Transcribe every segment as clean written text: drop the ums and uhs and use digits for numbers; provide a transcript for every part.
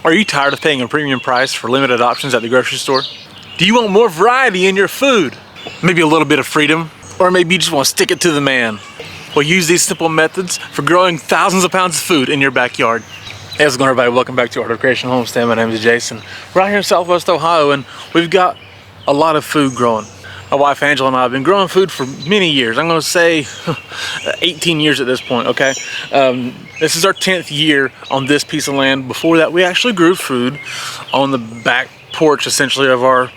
Are you tired of paying a premium price for limited options at the grocery store? Do you want more variety in your food? Maybe a little bit of freedom? Or maybe you just want to stick it to the man? Well, use these simple methods for growing thousands of pounds of food in your backyard. Hey, how's it going, everybody? Welcome back to Art of Creation Homestead. My name is Jason. We're out here in Southwest Ohio, and we've got a lot of food growing. My wife Angela and I have been growing food for many years. I'm going to say 18 years at this point, okay? This is our 10th year on this piece of land. Before that, we actually grew food on the back porch, essentially, of our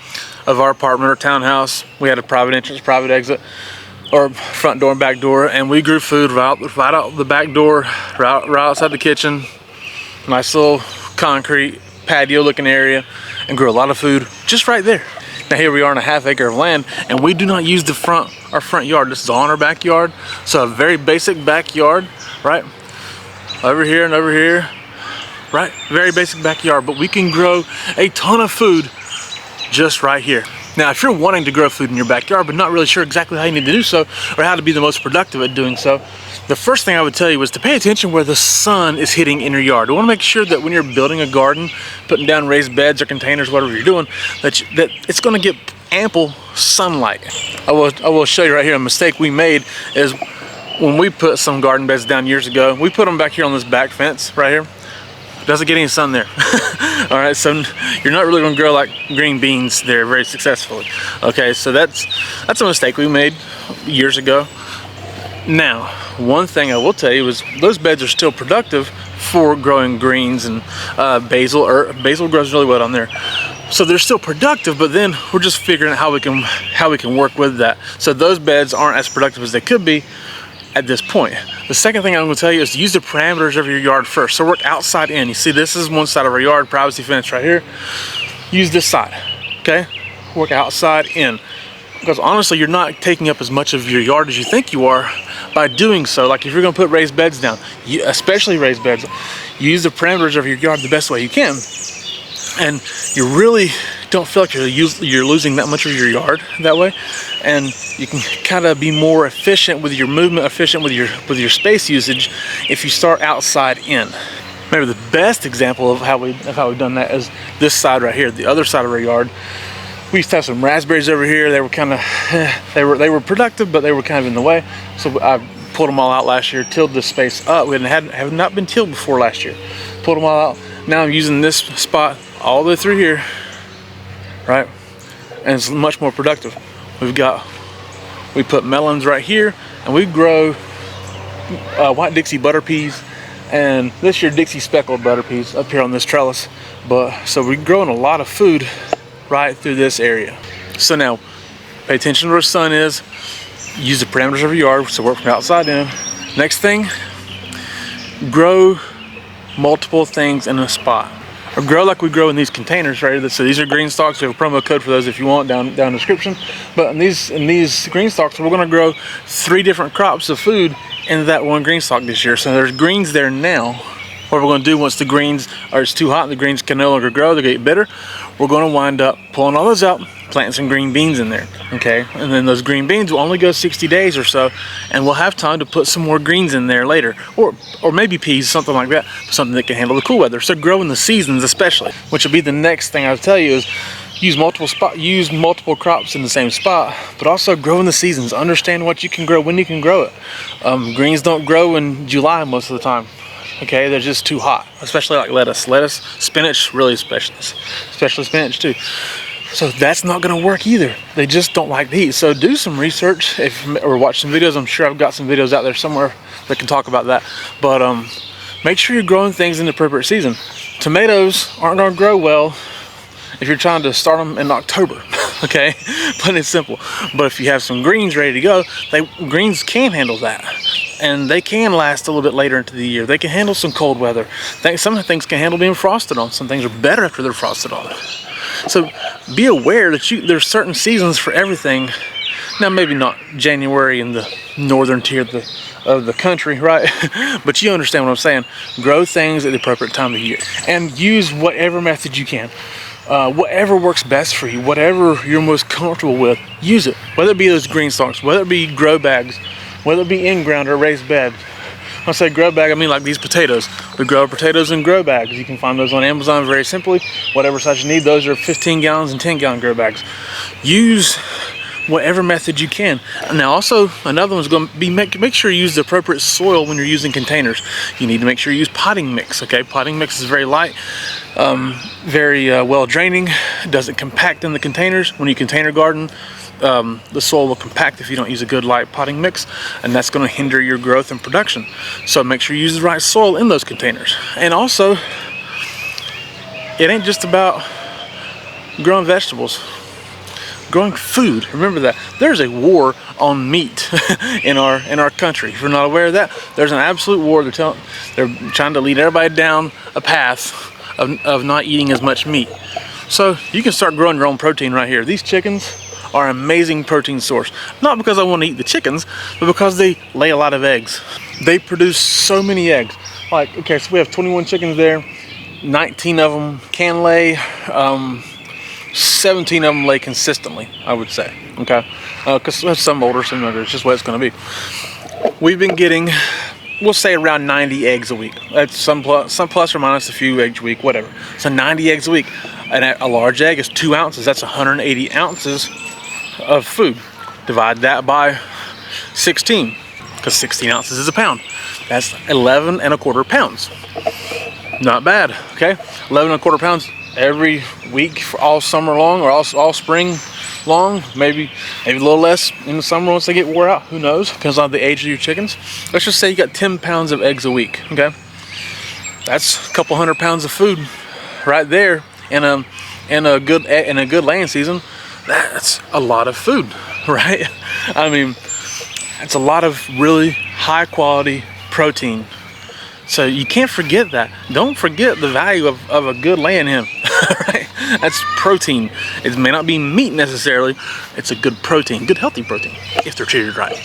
apartment or townhouse. We had a private entrance, private exit, or front door and back door, and we grew food right out the back door, right outside the kitchen. Nice little concrete patio looking area, and grew a lot of food just right there. Now here we are in a half acre of land, and we do not use our front yard. This is all in our backyard. So a very basic backyard, right? Over here and over here, right? Very basic backyard, but we can grow a ton of food just right here. Now, if you're wanting to grow food in your backyard, but not really sure exactly how you need to do so, or how to be the most productive at doing so, the first thing I would tell you is to pay attention where the sun is hitting in your yard. You want to make sure that when you're building a garden, putting down raised beds or containers, whatever you're doing, that it's going to get ample sunlight. I will show you right here a mistake we made is when we put some garden beds down years ago, we put them back here on this back fence right here. Doesn't get any sun there. All right, so you're not really gonna grow like green beans there very successfully. Okay, so that's a mistake we made years ago. Now, one thing I will tell you is those beds are still productive for growing greens and basil. Basil grows really well on there. So they're still productive, but then we're just figuring out how we can work with that. So those beds aren't as productive as they could be at this point. The second thing I'm going to tell you is to use the parameters of your yard first. So work outside in. You see, this is one side of our yard, privacy fence right here. Use this side, okay? Work outside in. Because honestly, you're not taking up as much of your yard as you think you are by doing so. Like if you're going to put raised beds down, especially raised beds, use the parameters of your yard the best way you can. And you really don't feel like you're losing that much of your yard that way, and you can kind of be more efficient with your movement, efficient with your space usage if you start outside in. Maybe the best example of how we've done that is this side right here, the other side of our yard. We used to have some raspberries over here. They were kind of they were productive, but they were kind of in the way. So I pulled them all out last year, tilled this space up. We have not been tilled before last year. Pulled them all out. Now I'm using this spot all the way through here, right? And it's much more productive. We put melons right here, and we grow white Dixie butter peas, and this year Dixie speckled butter peas up here on this trellis. So we're growing a lot of food right through this area. So now, pay attention to where the sun is. Use the parameters of your yard, so work from outside in. Next thing, grow multiple things in a spot. Or grow like we grow in these containers right here. So these are green stalks. We have a promo code for those if you want down in the description. But in these green stalks, we're going to grow 3 different crops of food in that one green stalk this year. So there's greens there now. What we're going to do once the greens it's too hot and the greens can no longer grow, they get bitter, we're going to wind up pulling all those out, planting some green beans in there, okay? And then those green beans will only go 60 days or so, and we'll have time to put some more greens in there later, or maybe peas, something like that, something that can handle the cool weather. So grow in the seasons especially, which will be the next thing I'll tell you is use multiple crops in the same spot, but also grow in the seasons. Understand what you can grow, when you can grow it. Greens don't grow in July most of the time. Okay, they're just too hot, especially like lettuce, spinach, really especially spinach too. So that's not gonna work either. They just don't like the heat. So do some research or watch some videos. I'm sure I've got some videos out there somewhere that can talk about that. But make sure you're growing things in the appropriate season. Tomatoes aren't gonna grow well if you're trying to start them in October, okay? Plain and simple. But if you have some greens ready to go, greens can handle that. And they can last a little bit later into the year. They can handle some cold weather. Some things can handle being frosted on. Some things are better after they're frosted on. So be aware that there's certain seasons for everything. Now maybe not January in the northern tier of the country, right? But you understand what I'm saying. Grow things at the appropriate time of year. And use whatever method you can. Whatever works best for you, whatever you're most comfortable with, use it. Whether it be those green stalks, whether it be grow bags, whether it be in ground or raised bed, When I say grow bag, I mean like these potatoes. We grow potatoes in grow bags. You can find those on Amazon very simply. Whatever size you need, those are 15 gallons and 10 gallon grow bags. Use whatever method you can. Now also, another one's going to be make sure you use the appropriate soil when you're using containers. You need to make sure you use potting mix, okay? Potting mix is very light, very well draining, doesn't compact in the containers. When you container garden, the soil will compact if you don't use a good light potting mix, and that's going to hinder your growth and production. So make sure you use the right soil in those containers. And also, it ain't just about growing vegetables. Growing food, remember that. There's a war on meat in our country. If you're not aware of that, there's an absolute war. They're trying to lead everybody down a path of not eating as much meat. So you can start growing your own protein right here. These chickens are an amazing protein source. Not because I want to eat the chickens, but because they lay a lot of eggs. They produce so many eggs. Like, okay, so we have 21 chickens there. 19 of them can lay. 17 of them lay consistently, I would say, okay? Because we have some older, some younger. It's just what it's going to be. We've been getting, we'll say, around 90 eggs a week. That's some plus or minus a few eggs a week, whatever. So 90 eggs a week. And a large egg is 2 ounces. That's 180 ounces of food. Divide that by 16, because 16 ounces is a pound. That's 11 1/4 pounds. Not bad, okay? 11 1/4 pounds every week for all summer long, or all spring long. Maybe a little less in the summer once they get wore out. Who knows? Depends on the age of your chickens. Let's just say you got 10 pounds of eggs a week, okay? That's a couple 100 pounds of food right there in a good laying season. That's a lot of food, right? I mean, it's a lot of really high quality protein. So you can't forget that. Don't forget the value of a good laying hen, right? That's protein. It may not be meat necessarily. It's a good protein, good healthy protein, if they're treated right.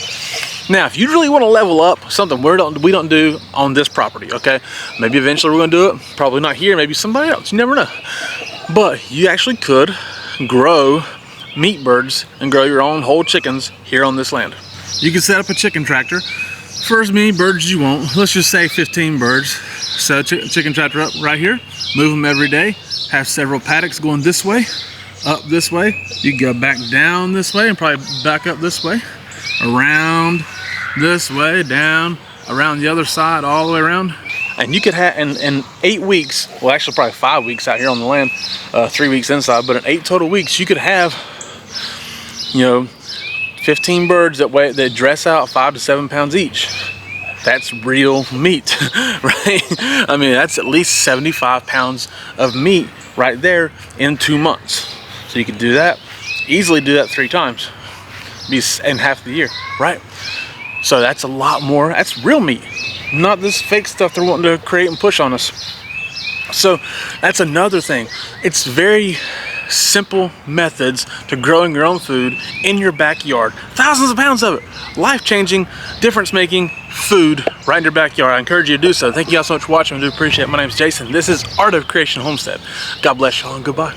Now, if you really want to level up, something we don't do on this property, okay? Maybe eventually we're gonna do it. Probably not here, maybe somebody else, you never know. But you actually could grow meat birds and grow your own whole chickens here on this land. You can set up a chicken tractor for as many birds as you want. Let's just say 15 birds. Set a chicken tractor up right here, move them every day, have several paddocks going this way, up this way. You can go back down this way and probably back up this way, around this way, down, around the other side, all the way around. And you could have, in 8 weeks, well actually probably 5 weeks out here on the land, 3 weeks inside, but in 8 total weeks, you could have, 15 birds that dress out 5 to 7 pounds each. That's real meat, right? I mean, that's at least 75 pounds of meat right there in 2 months. So you could do that, easily do that 3 times in half the year, right? So that's a lot more. That's real meat, not this fake stuff they're wanting to create and push on us. So that's another thing. It's very simple methods to growing your own food in your backyard. Thousands of pounds of it. Life-changing, difference-making food right in your backyard. I encourage you to do so. Thank you all so much for watching. I do appreciate it. My name is Jason. This is Art of Creation Homestead. God bless y'all and goodbye.